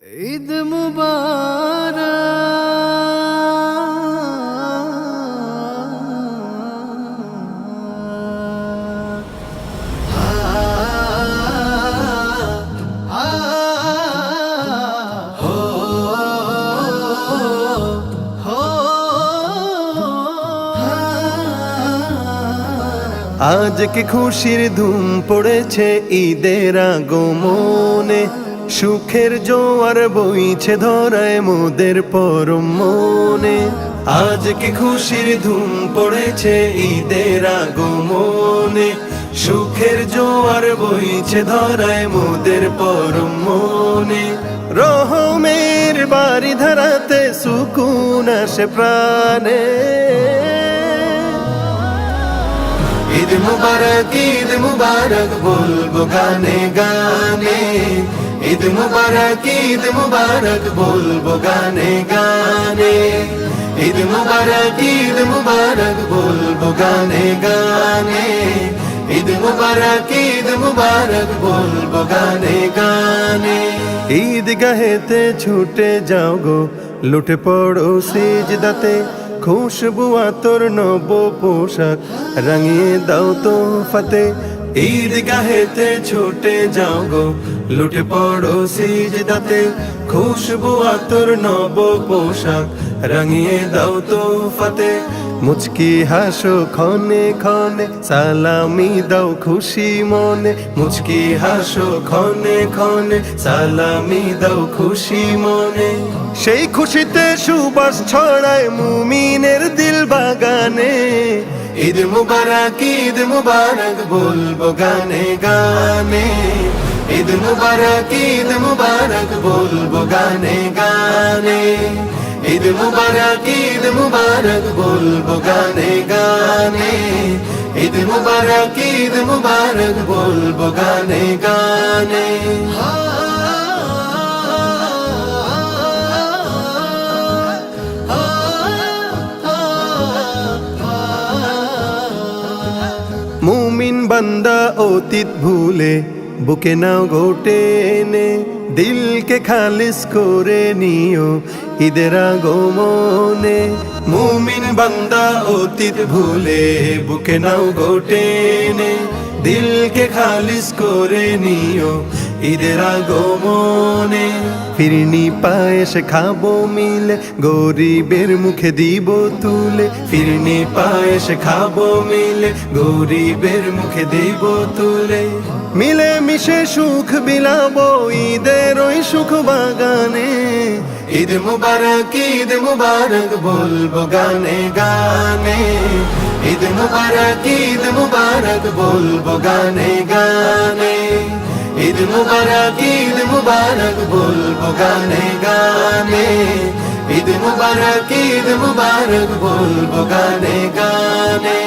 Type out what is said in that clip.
ঈদ মুবারক। আজ কি খুশির ধুম পড়েছে ঈদের আগমনে, সুখের জোয়ার বইছে ধরায় মোদের পরম মনে। আজ কি খুশির ধুম পড়েছে ঈদের আগমনে, সুখের জোয়ার বইছে ধরায় মোদের পরম মনে। রহমের বাড়ি ধারাতে সুকুন আসে প্রাণে। ঈদ মুবারক বলবো গানে গানে, ঈদ মুবারক বলবো গানে গানে, ঈদ মুবারক বলবো গানে গানে, ঈদ মুবারক বলবো গানে গানে। ঈদ গাহেতে ছুটে যাও গো, লুটে পড়ো সিজদাতে, খুশবু আতর নব পোশাক রাঙিয়ে দাও তো ফাতে। ঈদ গাহেতে ছুটে যাও গো, লুটে পড়ো সিজদাতে, খুশবু আতর নব পোশাক রাঙিয়ে দাও তো ফাতে। মুচকি হাসো ক্ষণে ক্ষণে, সালামি দাও খুশি মনে। মুচকি হাসো ক্ষণে ক্ষণে, সালামি দাও খুশি মনে। সেই খুশিতে সুবাস ছড়ায় মুমিনের দিল বাগানে। ঈদ মুবারক বলবো গানে গানে, ঈদ মুবারক বলবো গানে গানে, ঈদ মুবারক বলবো গানে গানে, ঈদ মুবারক বলবো গানে গানে। মুমিন বান্দা অতীত ভুলে বুকে নাও গোটে এনে, দিলকে খালিস করে নিও ঈদের আগমনে। মুমিন বান্দা অতীত ভুলে বুকে নাও গোটে এনে, দিলকে খালিস করে নিও ঈদের আগমনে। ফিরনি পায়েস খাবো মিলে, গরিবের মুখে দিব তুলে। ফিরনি পায়েস খাবো মিলে, গরিবের মুখে দিব তুলে। মিলে মিশে সুখ বিলাবো ঈদের ওই সুখ বাগানে। ঈদ মুবারক বলবো গানে গানে, ঈদ মুবারক বলবো গানে গানে, ঈদ মুবারক বলবো গানে গানে, ঈদ মুবারক বলবো গানে গানে।